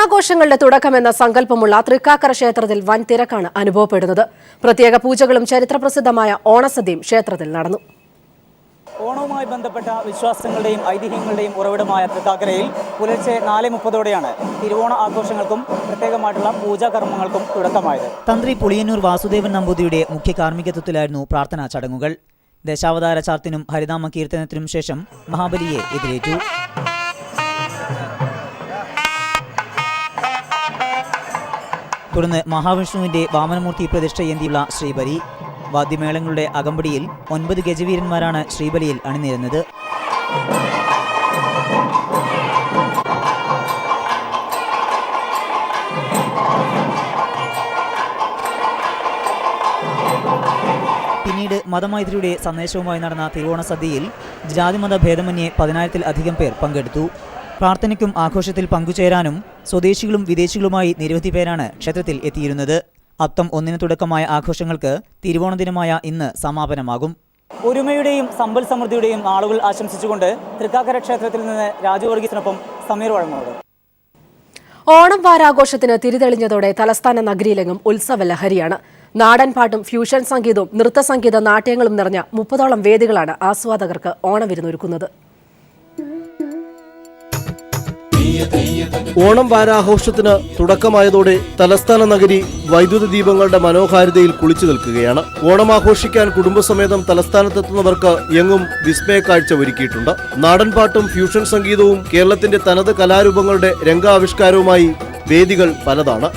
ഓണാഘോഷങ്ങളുടെ തുടക്കമെന്ന സങ്കല്പമുള്ള തൃക്കാക്കര ക്ഷേത്രത്തിൽ വൻ തിരക്കാണ് അനുഭവപ്പെടുന്നത്. പ്രത്യേക പൂജകളും ചരിത്രപ്രസിദ്ധമായ ഓണസദ്യയും ക്ഷേത്രത്തിൽ നടന്നു. ഓണവുമായി ബന്ധപ്പെട്ട വിശ്വാസങ്ങളുടെയും ഐതിഹ്യങ്ങളുടെയും ഉറവിടമായ തൃക്കാക്കരയിൽ പുലർച്ചെ 4:30ഓടെയാണ് തിരുവോണ ആഘോഷങ്ങൾക്കും പ്രത്യേകമായിട്ടുള്ള പൂജാകർമ്മങ്ങൾക്കും തുടക്കമായത്. തന്ത്രി പുളിയന്നൂർ വാസുദേവൻ നമ്പൂതിരിയുടെ മുഖ്യ കാർമ്മികത്വത്തിലായിരുന്നു പ്രാർത്ഥനാ ചടങ്ങുകൾ. ദശാവതാര ചാർത്തിനും ഹരിനാമ കീർത്തനത്തിനും ശേഷം മഹാബലിയെ എതിരേറ്റു. തുടർന്ന് മഹാവിഷ്ണുവിന്റെ വാമനമൂർത്തി പ്രതിഷ്ഠയേന്തിയുള്ള ശ്രീബലി. വാദ്യമേളങ്ങളുടെ അകമ്പടിയിൽ 9 ഗജവീരന്മാരാണ് ശ്രീബലിയിൽ അണിനിരുന്നത്. പിന്നീട് മതമൈത്രിയുടെ സന്ദേശവുമായി നടന്ന തിരുവോണ സദ്യയിൽ ജാതിമത ഭേദമന്യേ 10,000-ൽ-അധികം പേർ പങ്കെടുത്തു. പ്രാർത്ഥനയ്ക്കും ആഘോഷത്തിൽ പങ്കുചേരാനും സ്വദേശികളും വിദേശികളുമായി നിരവധി പേരാണ് ക്ഷേത്രത്തിൽ എത്തിയിരുന്നത്. അത്തം 1-ന് തുടക്കമായ ആഘോഷങ്ങൾക്ക് തിരുവോണ ദിനമായ ഇന്ന് സമാപനമാകും. ഒരുമയുടെയും സമ്പൽ സമൃദ്ധിയുടെയും നാളുകൾ ആശംസിച്ചുകൊണ്ട് തൃക്കാക്കര ക്ഷേത്രത്തിൽ നിന്ന് രാജു വർഗീസിനൊപ്പം സമീർ വഴങ്ങോട്. ഓണം വാരാഘോഷത്തിന് തിരിതെളിഞ്ഞതോടെ തലസ്ഥാന നഗരിയിലെങ്ങും ഉത്സവ ലഹരിയാണ്. നാടൻ പാട്ടും ഫ്യൂഷൻ സംഗീതവും നൃത്തസംഗീത നാട്യങ്ങളും നിറഞ്ഞ 30ഓളം വേദികളാണ് ആസ്വാദകർക്ക് ഓണവിരുന്നൊരുക്കുന്നത്. ഓണം വാരാഘോഷത്തിന് തുടക്കമായതോടെ തലസ്ഥാന നഗരി വൈദ്യുത ദീപങ്ങളുടെ മനോഹാരിതയിൽ കുളിച്ചു നിൽക്കുകയാണ്. ഓണം ആഘോഷിക്കാൻ കുടുംബസമേതം തലസ്ഥാനത്തെത്തുന്നവർക്ക് എങ്ങും വിസ്മയക്കാഴ്ച ഒരുക്കിയിട്ടുണ്ട്. നാടൻപാട്ടും ഫ്യൂഷൻ സംഗീതവും കേരളത്തിന്റെ തനത് കലാരൂപങ്ങളുടെ രംഗാവിഷ്കാരവുമായി വേദികൾ പലതാണ്.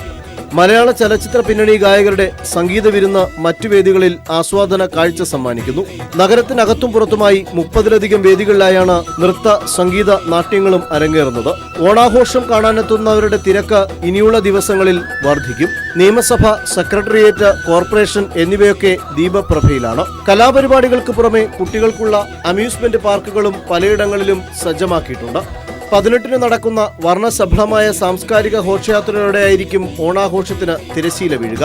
മലയാള ചലച്ചിത്ര പിന്നണി ഗായകരുടെ സംഗീത വിരുന്ന് മറ്റു വേദികളിൽ ആസ്വാദന കാഴ്ച സമ്മാനിക്കുന്നു. നഗരത്തിനകത്തും പുറത്തുമായി 30-ലധികം വേദികളിലായാണ് നൃത്ത സംഗീത നാട്യങ്ങളും അരങ്ങേറുന്നത്. ഓണാഘോഷം കാണാനെത്തുന്നവരുടെ തിരക്ക് ഇനിയുള്ള ദിവസങ്ങളിൽ വർദ്ധിക്കും. നിയമസഭ, സെക്രട്ടേറിയറ്റ്, കോർപ്പറേഷൻ എന്നിവയൊക്കെ ദീപപ്രഭയിലാണ്. കലാപരിപാടികൾക്ക് പുറമെ കുട്ടികൾക്കുള്ള അമ്യൂസ്മെന്റ് പാർക്കുകളും പലയിടങ്ങളിലും സജ്ജമാക്കിയിട്ടുണ്ട്. 18-ന് നടക്കുന്ന വർണ്ണശബളമായ സാംസ്കാരിക ഘോഷയാത്രയോടെയായിരിക്കും ഓണാഘോഷത്തിന് തിരശീല വീഴുക.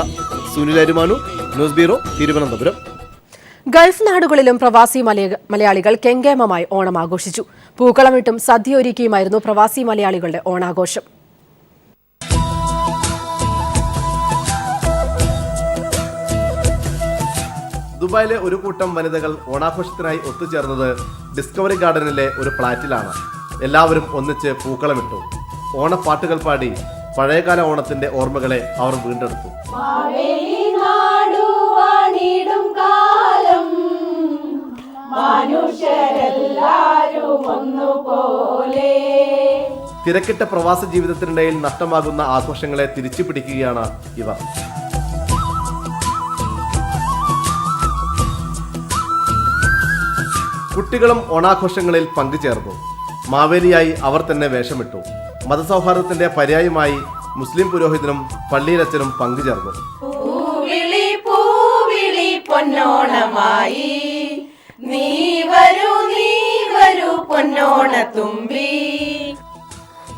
Sunil Arumanu, news bureau, Thiruvananthapuram. Gulf നാടുകളിലും പ്രവാസി മലയാളികൾ കെങ്കേമമായി ഓണം ആഘോഷിച്ചു. പൂക്കളമിട്ടും സദ്യ ഒരുക്കിയുമായിരുന്നു പ്രവാസി മലയാളികളുടെ ഓണാഘോഷം. ദുബായിലെ ഒരു കൂട്ടം വനിതകൾ ഓണാഘോഷത്തിനായി ഒത്തുചേർന്നത് ഡിസ്കവറി ഗാർഡനിലെ ഒരു ഫ്ളാറ്റിലാണ്. എല്ലാവരും ഒന്നിച്ച് പൂക്കളമിട്ടു. ഓണപ്പാട്ടുകൾ പാടി പഴയകാല ഓണത്തിന്റെ ഓർമ്മകളെ അവർ വീണ്ടെടുത്തു. തിരക്കിട്ട പ്രവാസ ജീവിതത്തിനിടയിൽ നഷ്ടമാകുന്ന ആഘോഷങ്ങളെ തിരിച്ചു പിടിക്കുകയാണ് ഇവർ. കുട്ടികളും ഓണാഘോഷങ്ങളിൽ പങ്കുചേർന്നു. മാവേലിയായി അവർ തന്നെ വേഷമിട്ടു. മതസൗഹാർദ്ദത്തിന്റെ പര്യായമായി മുസ്ലിം പുരോഹിതനും പള്ളിയിലച്ചനും പങ്കുചേർന്നു.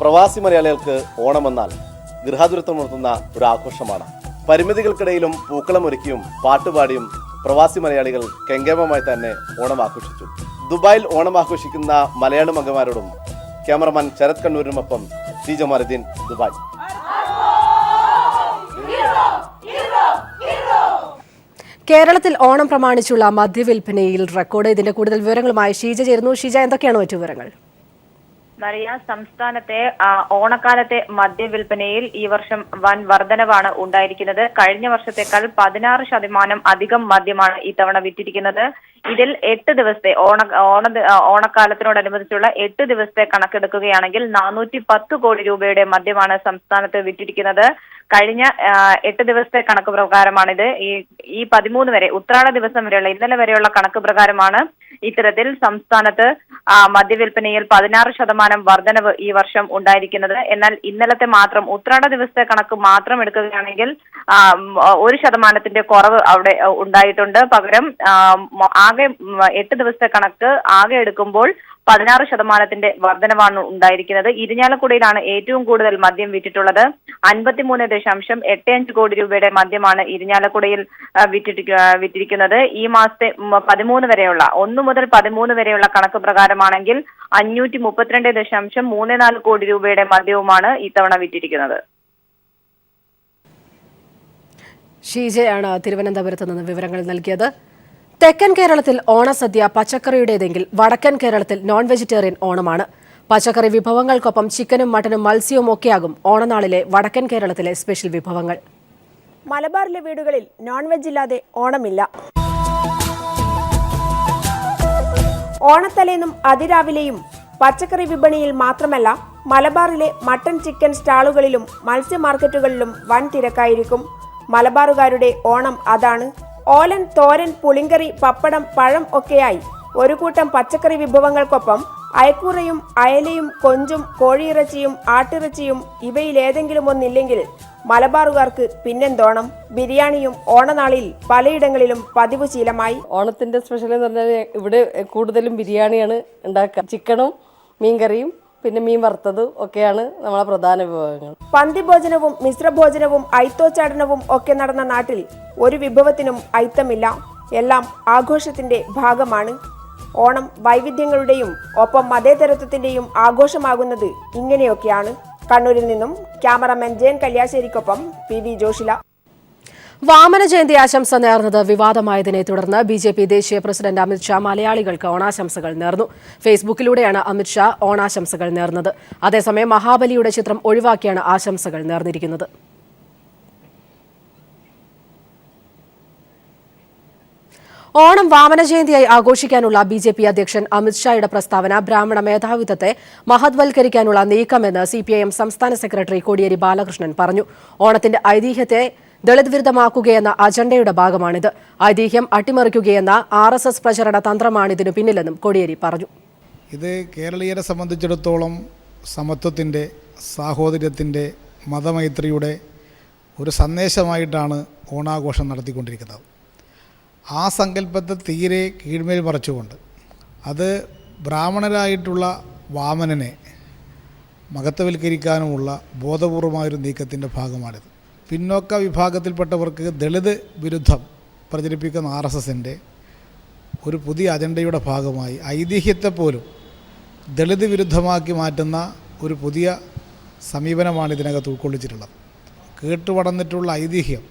പ്രവാസി മലയാളികൾക്ക് ഓണമെന്നാൽ ഗൃഹാതുരത്വമുണർത്തുന്ന ഒരു ആഘോഷമാണ്. പരിമിതികൾക്കിടയിലും പൂക്കളമൊരുക്കിയും പാട്ടുപാടിയും പ്രവാസി മലയാളികൾ കെങ്കേമമായി തന്നെ ഓണം ആഘോഷിച്ചു. ദുബായിൽ ഓണം ആഘോഷിക്കുന്ന മലയാളി മംഗമാരോടും ക്യാമറമാൻ ശരത് കണ്ണൂരിനുമൊപ്പം ടി ജമാലുദ്ദീൻ, ദുബായ്. കേരളത്തിൽ ഓണം പ്രമാണിച്ചുള്ള മദ്യവിൽപ്പനയിൽ റെക്കോർഡ്. ഇതിന്റെ കൂടുതൽ വിവരങ്ങളുമായി ഷീജ ചേരുന്നു. ഷീജ, എന്തൊക്കെയാണ് മറ്റു വിവരങ്ങൾ? മറിയ, സംസ്ഥാനത്തെ ഓണക്കാലത്തെ മദ്യവിൽപ്പനയിൽ ഈ വർഷം വൻ വർധനവാണ് ഉണ്ടായിരിക്കുന്നത്. കഴിഞ്ഞ വർഷത്തേക്കാൾ 16% അധികം മദ്യമാണ് ഇത്തവണ വിറ്റിരിക്കുന്നത്. ഇതിൽ 8 ദിവസത്തെ ഓണക്കാലത്തിനോടനുബന്ധിച്ചുള്ള 8 ദിവസത്തെ കണക്കെടുക്കുകയാണെങ്കിൽ 410 കോടി രൂപയുടെ മദ്യമാണ് സംസ്ഥാനത്ത് വിറ്റിരിക്കുന്നത്. കഴിഞ്ഞ 8 ദിവസത്തെ കണക്ക് പ്രകാരമാണിത്. ഈ 13 വരെ, ഉത്രാട ദിവസം വരെയുള്ള, ഇന്നലെ വരെയുള്ള കണക്ക് പ്രകാരമാണ് ഇത്തരത്തിൽ സംസ്ഥാനത്ത് മദ്യവിൽപ്പനയിൽ 16% വർധനവ് ഈ വർഷം ഉണ്ടായിരിക്കുന്നത്. എന്നാൽ ഇന്നലത്തെ മാത്രം ഉത്രാട ദിവസത്തെ കണക്ക് മാത്രം എടുക്കുകയാണെങ്കിൽ 1% കുറവ് അവിടെ ഉണ്ടായിട്ടുണ്ട്. പകരം ആകെ 8 ദിവസത്തെ കണക്ക് ആകെ എടുക്കുമ്പോൾ 16% വർധനവാണ് ഉണ്ടായിരിക്കുന്നത്. ഇരിഞ്ഞാലക്കുടയിലാണ് ഏറ്റവും കൂടുതൽ മദ്യം വിറ്റിട്ടുള്ളത്. 53.85 കോടി രൂപയുടെ മദ്യമാണ് ഇരിഞ്ഞാലക്കുടയിൽ വിറ്റിരിക്കുന്നത്. ഈ മാസത്തെ 13 വരെയുള്ള 1 മുതൽ 13 വരെയുള്ള കണക്ക് പ്രകാരമാണെങ്കിൽ 532.34 കോടി രൂപയുടെ മദ്യവുമാണ് ഇത്തവണ വിറ്റിരിക്കുന്നത്. ഷീജയാണ് തിരുവനന്തപുരത്ത് നിന്ന് വിവരങ്ങൾ നൽകിയത്. തെക്കൻ കേരളത്തിൽ ഓണസദ്യ പച്ചക്കറിയുടേതെങ്കിൽ വടക്കൻ കേരളത്തിൽ നോൺ വെജിറ്റേറിയൻ ഓണമാണ്. പച്ചക്കറി വിഭവങ്ങൾക്കൊപ്പം ചിക്കനും മട്ടനും മത്സ്യവും ഒക്കെയാകും ഓണനാളിലെ വടക്കൻ കേരളത്തിലെ സ്പെഷ്യൽ വിഭവങ്ങൾ. മലബാറിലെ വീടുകളിൽ നോൺ വെജ് ഇല്ലാതെ ഓണമില്ല. ഓണത്തലേന്നും അതിരാവിലെയും പച്ചക്കറി വിപണിയിൽ മാത്രമല്ല മലബാറിലെ മട്ടൺ ചിക്കൻ സ്റ്റാളുകളിലും മത്സ്യ മാർക്കറ്റുകളിലും വൻ തിരക്കായിരിക്കും. മലബാറുകാരുടെ ഓണം അതാണ്. ഓലൻ, തോരൻ, പുളിങ്കറി, പപ്പടം, പഴം ഒക്കെയായി ഒരു കൂട്ടം പച്ചക്കറി വിഭവങ്ങൾക്കൊപ്പം അയക്കൂറയും അയലയും കൊഞ്ചും കോഴിയിറച്ചിയും ആട്ടിറച്ചിയും ഇവയിലേതെങ്കിലും ഒന്നില്ലെങ്കിൽ മലബാറുകാർക്ക് പിന്നെന്തോണം. ബിരിയാണിയും ഓണനാളിൽ പലയിടങ്ങളിലും പതിവ് ശീലമായി. ഓണത്തിന്റെ സ്പെഷ്യൽ എന്ന് പറഞ്ഞാൽ ഇവിടെ കൂടുതലും ബിരിയാണിയാണ് ഉണ്ടാക്കുക. ചിക്കനും മീൻകറിയും പിന്നെ മീൻ വറുത്തതും ഒക്കെയാണ് നമ്മളെ പ്രധാന വിഭവങ്ങൾ. പന്തിഭോജനവും മിശ്രഭോജനവും ഐത്തോച്ചാടനവും ഒക്കെ നടന്ന നാട്ടിൽ ഒരു വിഭവത്തിനും ഐത്തമില്ല. എല്ലാം ആഘോഷത്തിന്റെ ഭാഗമാണ്. ഓണം വൈവിധ്യങ്ങളുടെയും ഒപ്പം മതേതരത്വത്തിന്റെയും ആഘോഷമാകുന്നത് ഇങ്ങനെയൊക്കെയാണ്. കണ്ണൂരിൽ നിന്നും ക്യാമറാമാൻ ജയൻ കല്യാശ്ശേരിക്കൊപ്പം PV ജോഷില. വാമന ജയന്തി ആശംസ നേർന്നത് വിവാദമായതിനെ തുടർന്ന് BJP ദേശീയ പ്രസിഡന്റ് അമിത്ഷാ മലയാളികൾക്ക് ഓണാശംസകൾ നേർന്നു. ഫേസ്ബുക്കിലൂടെയാണ് അമിത്ഷാ ഓണാശംസകൾ നേർന്നത്. അതേസമയം മഹാബലിയുടെ ചിത്രം ഒഴിവാക്കിയാണ് ആശംസകൾ നേർന്നിരിക്കുന്നത്. ഓണം വാമന ജയന്തിയായി ആഘോഷിക്കാനുള്ള BJP അധ്യക്ഷൻ അമിത്ഷായുടെ പ്രസ്താവന ബ്രാഹ്മണ മേധാവിത്വത്തെ മഹത്വൽക്കരിക്കാനുള്ള നീക്കമെന്ന് CPIM സംസ്ഥാന സെക്രട്ടറി കോടിയേരി ബാലകൃഷ്ണൻ പറഞ്ഞു. ഓണത്തിന്റെ ഐതിഹ്യത്തെ ദളിത് വിരുദ്ധമാക്കുകയെന്ന അജണ്ടയുടെ ഭാഗമാണിത്. ഐതിഹ്യം അട്ടിമറിക്കുകയെന്ന RSS പ്രചരണ തന്ത്രമാണിതിനു പിന്നിലെന്നും കോടിയേരി പറഞ്ഞു. ഇത് കേരളീയരെ സംബന്ധിച്ചിടത്തോളം സമത്വത്തിൻ്റെ, സാഹോദര്യത്തിൻ്റെ, മതമൈത്രിയുടെ ഒരു സന്ദേശമായിട്ടാണ് ഓണാഘോഷം നടത്തിക്കൊണ്ടിരിക്കുന്നത്. ആ സങ്കല്പത്തെ തീരെ കീഴ്മേൽ മറിച്ചുകൊണ്ട് അത് ബ്രാഹ്മണരായിട്ടുള്ള വാമനനെ മഹത്വവൽക്കരിക്കാനുമുള്ള ബോധപൂർവമായൊരു നീക്കത്തിൻ്റെ ഭാഗമാണിത്. പിന്നോക്ക വിഭാഗത്തിൽപ്പെട്ടവർക്ക് ദളിത് വിരുദ്ധം പ്രചരിപ്പിക്കുന്ന RSSൻ്റെ ഒരു പുതിയ അജണ്ടയുടെ ഭാഗമായി ഐതിഹ്യത്തെപ്പോലും ദളിത് വിരുദ്ധമാക്കി മാറ്റുന്ന ഒരു പുതിയ സമീപനമാണ് ഇതിനകത്ത് ഉൾക്കൊള്ളിച്ചിട്ടുള്ളത്. കേട്ടുപടന്നിട്ടുള്ള ഐതിഹ്യം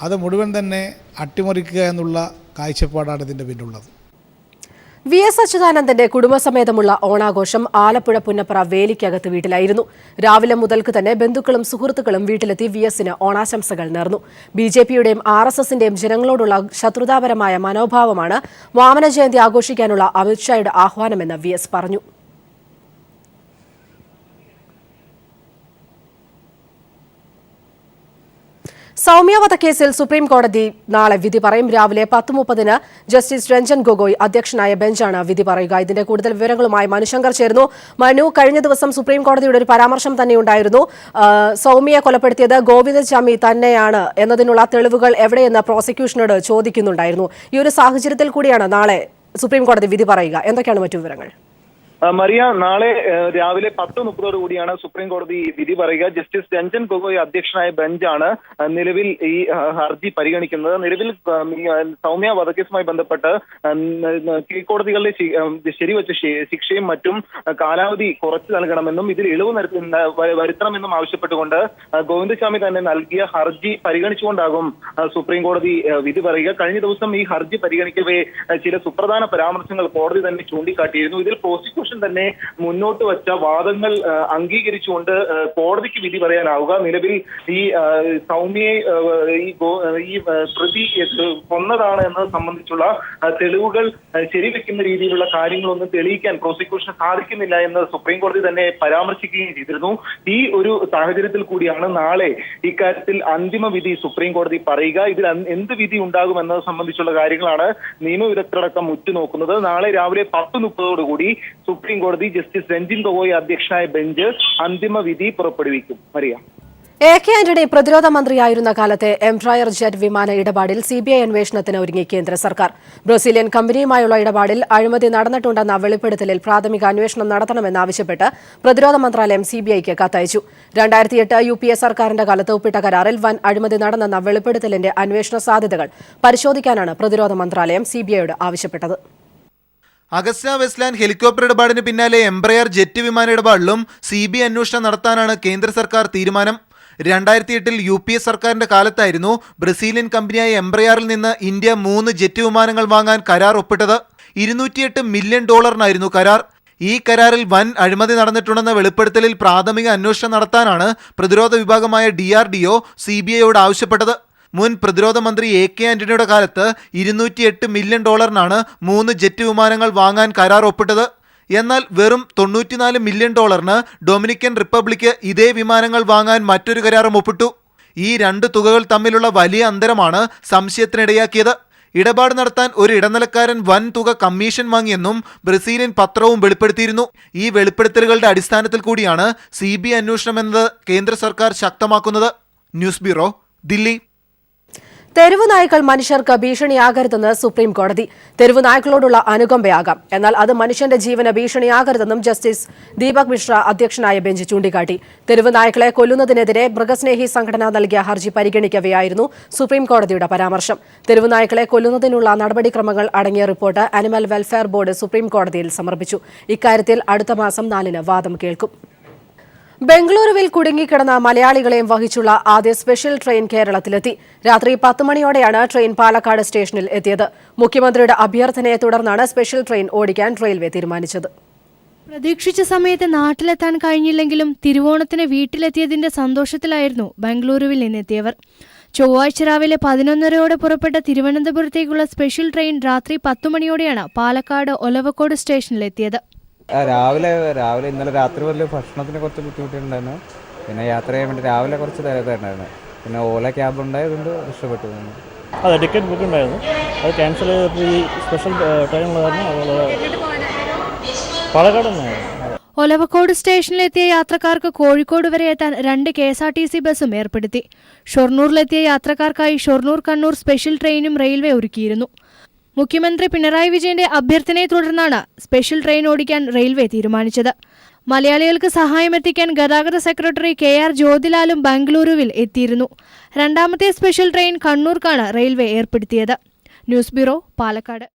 അത് മുഴുവൻ തന്നെ അട്ടിമറിക്കുക എന്നുള്ള കാഴ്ചപ്പാടാണ് ഇതിൻ്റെ പിന്നിലുള്ളത്. VS അച്യുതാനന്ദന്റെ കുടുംബസമേതമുള്ള ഓണാഘോഷം ആലപ്പുഴ പുന്നപ്ര വേലിക്കകത്ത് വീട്ടിലായിരുന്നു. രാവിലെ മുതൽക്ക് തന്നെ ബന്ധുക്കളും സുഹൃത്തുക്കളും വീട്ടിലെത്തി VSന് ഓണാശംസകൾ നേർന്നു. BJPയുടെയും RSSന്റെയും ജനങ്ങളോടുള്ള ശത്രുതാപരമായ മനോഭാവമാണ് വാമന ജയന്തി ആഘോഷിക്കാനുള്ള അമിത്ഷായുടെ ആഹ്വാനമെന്ന് VS പറഞ്ഞു. സൗമ്യ വധക്കേസിൽ സുപ്രീം കോടതി നാളെ വിധി പറയും. രാവിലെ 10:30 ജസ്റ്റിസ് രഞ്ജൻ ഗൊഗോയ് അധ്യക്ഷനായ ബെഞ്ചാണ് വിധി പറയുക. ഇതിന്റെ കൂടുതൽ വിവരങ്ങളുമായി മനുശങ്കർ ചേരുന്നു. മനു, കഴിഞ്ഞ ദിവസം സുപ്രീം കോടതിയുടെ ഒരു പരാമർശം തന്നെയുണ്ടായിരുന്നു. സൗമ്യയെ കൊലപ്പെടുത്തിയത് ഗോവിന്ദചാമി തന്നെയാണ് എന്നതിനുള്ള തെളിവുകൾ എവിടെയെന്ന് പ്രോസിക്യൂഷനോട് ചോദിക്കുന്നുണ്ടായിരുന്നു. ഈ ഒരു സാഹചര്യത്തിൽ കൂടിയാണ് നാളെ സുപ്രീം കോടതി വിധി പറയുക. എന്തൊക്കെയാണ് മറ്റു വിവരങ്ങൾ? മറിയ, നാളെ രാവിലെ 10:30 കൂടിയാണ് സുപ്രീം കോടതി വിധി പറയുക. ജസ്റ്റിസ് രഞ്ജൻ ഗൊഗോയ് അധ്യക്ഷനായ ബെഞ്ചാണ് നിലവിൽ ഈ ഹർജി പരിഗണിക്കുന്നത്. നിലവിൽ സൗമ്യ വധക്കേസുമായി ബന്ധപ്പെട്ട് കീഴ്ക്കോടതികളിലെ ശരിവച്ച ശിക്ഷയും മറ്റും കാലാവധി കുറച്ചു നൽകണമെന്നും ഇതിൽ ഇളവ് വരുത്തണമെന്നും ആവശ്യപ്പെട്ടുകൊണ്ട് ഗോവിന്ദസ്വാമി തന്നെ നൽകിയ ഹർജി പരിഗണിച്ചുകൊണ്ടാകും സുപ്രീം കോടതി വിധി പറയുക. കഴിഞ്ഞ ദിവസം ഈ ഹർജി പരിഗണിക്കവേ ചില സുപ്രധാന പരാമർശങ്ങൾ കോടതി തന്നെ ചൂണ്ടിക്കാട്ടിയിരുന്നു. ഇതിൽ പ്രോസിക്യൂഷൻ തന്നെ മുന്നോട്ട് വച്ച വാദങ്ങൾ അംഗീകരിച്ചുകൊണ്ട് കോടതിക്ക് വിധി പറയാനാവുക. നിലവിൽ ഈ സൗമ്യയെ ഈ പ്രതി കൊന്നതാണ് എന്നത് സംബന്ധിച്ചുള്ള തെളിവുകൾ ശരിവെക്കുന്ന രീതിയിലുള്ള കാര്യങ്ങളൊന്നും തെളിയിക്കാൻ പ്രോസിക്യൂഷന് സാധിക്കുന്നില്ല എന്ന് സുപ്രീം കോടതി തന്നെ പരാമർശിക്കുകയും ചെയ്തിരുന്നു. ഈ ഒരു സാഹചര്യത്തിൽ കൂടിയാണ് നാളെ ഇക്കാര്യത്തിൽ അന്തിമ വിധി സുപ്രീം കോടതി പറയുക. ഇതിൽ എന്ത് വിധി ഉണ്ടാകും എന്നത് സംബന്ധിച്ചുള്ള കാര്യങ്ങളാണ് നിയമവിദഗ്ധരടക്കം ഉറ്റുനോക്കുന്നത്. നാളെ രാവിലെ 10:30 സുപ്രീം കോടതി ജസ്റ്റിസ് രഞ്ജൻ ഗൊഗോയ് അധ്യക്ഷനായ ബെഞ്ച് അന്തിമ വിധി പുറപ്പെടുവിക്കും. മറിയ. AK ആന്റണി പ്രതിരോധ മന്ത്രിയായിരുന്ന കാലത്തെ എംബ്രായർ ജെറ്റ് വിമാന ഇടപാടിൽ CBI അന്വേഷണത്തിന് ഒരുങ്ങി കേന്ദ്ര സർക്കാർ. ബ്രസീലിയൻ കമ്പനിയുമായുള്ള ഇടപാടിൽ അഴിമതി നടന്നിട്ടുണ്ടെന്ന വെളിപ്പെടുത്തലിൽ പ്രാഥമിക അന്വേഷണം നടത്തണമെന്നാവശ്യപ്പെട്ട് പ്രതിരോധ മന്ത്രാലയം CBIക്ക് കത്തയച്ചു. 2008 UPA സർക്കാരിന്റെ കാലത്ത് ഒപ്പിട്ട കരാറിൽ വൻ അഴിമതി നടന്നെന്ന വെളിപ്പെടുത്തലിന്റെ അന്വേഷണ സാധ്യതകൾ പരിശോധിക്കാനാണ് പ്രതിരോധ മന്ത്രാലയം CBIയോട് ആവശ്യപ്പെട്ടത്. അഗസ്റ്റ വെസ്റ്റ്ലാൻഡ് ഹെലികോപ്റ്റർ ഇടപാടിന് പിന്നാലെ എംബ്രയർ ജെറ്റ് വിമാന ഇടപാടിലും CBI അന്വേഷണം നടത്താനാണ് കേന്ദ്ര സർക്കാർ തീരുമാനം. 2008 UPA സർക്കാരിന്റെ കാലത്തായിരുന്നു ബ്രസീലിയൻ കമ്പനിയായ എംബ്രയാറിൽ നിന്ന് ഇന്ത്യ 3 ജെറ്റ് വിമാനങ്ങൾ വാങ്ങാൻ കരാർ ഒപ്പിട്ടത്. $208 മില്യൺ കരാർ. ഈ കരാറിൽ വൻ അഴിമതി നടന്നിട്ടുണ്ടെന്ന വെളിപ്പെടുത്തലിൽ പ്രാഥമിക അന്വേഷണം നടത്താനാണ് പ്രതിരോധ വിഭാഗമായ DRDO CBIയോട് ആവശ്യപ്പെട്ടത്. മുൻ പ്രതിരോധ മന്ത്രി AK ആന്റണിയുടെ കാലത്ത് $208 മില്യൺ 3 ജെറ്റ് വിമാനങ്ങൾ വാങ്ങാൻ കരാർ ഒപ്പിട്ടത്. എന്നാൽ വെറും $94 മില്യൺ ഡൊമിനിക്കൻ റിപ്പബ്ലിക്ക് ഇതേ വിമാനങ്ങൾ വാങ്ങാൻ മറ്റൊരു കരാറും ഒപ്പിട്ടു. ഈ രണ്ട് തുകകൾ തമ്മിലുള്ള വലിയ അന്തരമാണ് സംശയത്തിനിടയാക്കിയത്. ഇടപാട് നടത്താൻ ഒരു ഇടനിലക്കാരൻ വൻ തുക കമ്മീഷൻ വാങ്ങിയെന്നും ബ്രസീലിയൻ പത്രവും വെളിപ്പെടുത്തിയിരുന്നു. ഈ വെളിപ്പെടുത്തലുകളുടെ അടിസ്ഥാനത്തിൽ കൂടിയാണ് CBI അന്വേഷണം എന്നത് കേന്ദ്ര സർക്കാർ ശക്തമാക്കുന്നത്. News bureau, Delhi. തെരുവ് നായ്ക്കൾ മനുഷ്യർക്ക് ഭീഷണിയാകരുതെന്ന് സുപ്രീം കോടതി. തെരുവ് നായ്ക്കളോടുള്ള അനുകമ്പയാകാം, എന്നാൽ അത് മനുഷ്യന്റെ ജീവന് ഭീഷണിയാകരുതെന്നും ജസ്റ്റിസ് ദീപക് മിശ്ര അധ്യക്ഷനായ ബെഞ്ച് ചൂണ്ടിക്കാട്ടി. തെരുവ് നായ്ക്കളെ കൊല്ലുന്നതിനെതിരെ മൃഗസ്നേഹി സംഘടന നൽകിയ ഹർജി പരിഗണിക്കവെയായിരുന്നു സുപ്രീം കോടതിയുടെ പരാമർശം. തെരുവ് നായ്ക്കളെ കൊല്ലുന്നതിനുള്ള നടപടിക്രമങ്ങൾ അടങ്ങിയ report animal welfare board supreme കോടതിയിൽ സമർപ്പിച്ചു. ഇക്കാര്യത്തിൽ അടുത്ത മാസം 4-ന് വാദം കേൾക്കും. ബംഗളൂരുവിൽ കുടുങ്ങിക്കിടന്ന മലയാളികളെയും വഹിച്ചുള്ള ആദ്യ സ്പെഷ്യൽ ട്രെയിൻ കേരളത്തിലെത്തി. രാത്രി 10 മണിയോടെയാണ് ട്രെയിൻ പാലക്കാട് സ്റ്റേഷനിൽ എത്തിയത്. മുഖ്യമന്ത്രിയുടെ അഭ്യർത്ഥനയെ തുടർന്നാണ് സ്പെഷ്യൽ ട്രെയിൻ ഓടിക്കാൻ റെയിൽവേ തീരുമാനിച്ചത്. പ്രതീക്ഷിച്ച സമയത്ത് നാട്ടിലെത്താൻ കഴിഞ്ഞില്ലെങ്കിലും തിരുവോണത്തിന് വീട്ടിലെത്തിയതിന്റെ സന്തോഷത്തിലായിരുന്നു ബംഗളൂരുവിൽ നിന്നെത്തിയവർ. ചൊവ്വാഴ്ച രാവിലെ 11:30 പുറപ്പെട്ട തിരുവനന്തപുരത്തേക്കുള്ള സ്പെഷ്യൽ ട്രെയിൻ രാത്രി 10 മണിയോടെയാണ് പാലക്കാട് ഒലവക്കോട് സ്റ്റേഷനിലെത്തിയത്. രാവിലെ ഇന്നലെ രാത്രി മുതൽ ഭക്ഷണത്തിന് കുറച്ച് ബുദ്ധിമുട്ടുണ്ടായിരുന്നു. പിന്നെ യാത്ര ചെയ്യാൻ വേണ്ടി രാവിലെ കുറച്ച് തിരക്കായിരുന്നു. പിന്നെ ഓല ക്യാബ് ഉണ്ടായതുകൊണ്ട് രക്ഷപ്പെട്ടു. അതെ, ടിക്കറ്റ് ബുക്ക് ഉണ്ടായിരുന്നു. അത് ക്യാൻസൽ ചെയ്തപ്പോൾ ഈ സ്പെഷ്യൽ ട്രെയിനുള്ളതായിരുന്നു. അതുപോലെ പാലക്കാട് തന്നെയായിരുന്നു. ഒലവക്കോട് സ്റ്റേഷനിലെത്തിയ യാത്രക്കാർക്ക് കോഴിക്കോട് വരെ എത്താൻ 2 KSRTC ബസ്സും ഏർപ്പെടുത്തി. ഷൊർണൂരിലെത്തിയ യാത്രക്കാർക്കായി ഷൊർണൂർ കണ്ണൂർ സ്പെഷ്യൽ ട്രെയിനും റെയിൽവേ ഒരുക്കിയിരുന്നു. മുഖ്യമന്ത്രി പിണറായി വിജയന്റെ അഭ്യർത്ഥനയെ തുടർന്നാണ് സ്പെഷ്യൽ ട്രെയിൻ ഓടിക്കാൻ റെയിൽവേ തീരുമാനിച്ചത്. മലയാളികൾക്ക് സഹായമെത്തിക്കാൻ ഗതാഗത സെക്രട്ടറി KR ജ്യോതിലാലും ബംഗളൂരുവിൽ എത്തിയിരുന്നു. രണ്ടാമത്തെ സ്പെഷ്യൽ ട്രെയിൻ കണ്ണൂർക്കാണ് റെയിൽവേ ഏർപ്പെടുത്തിയത്. News bureau, Palakkad.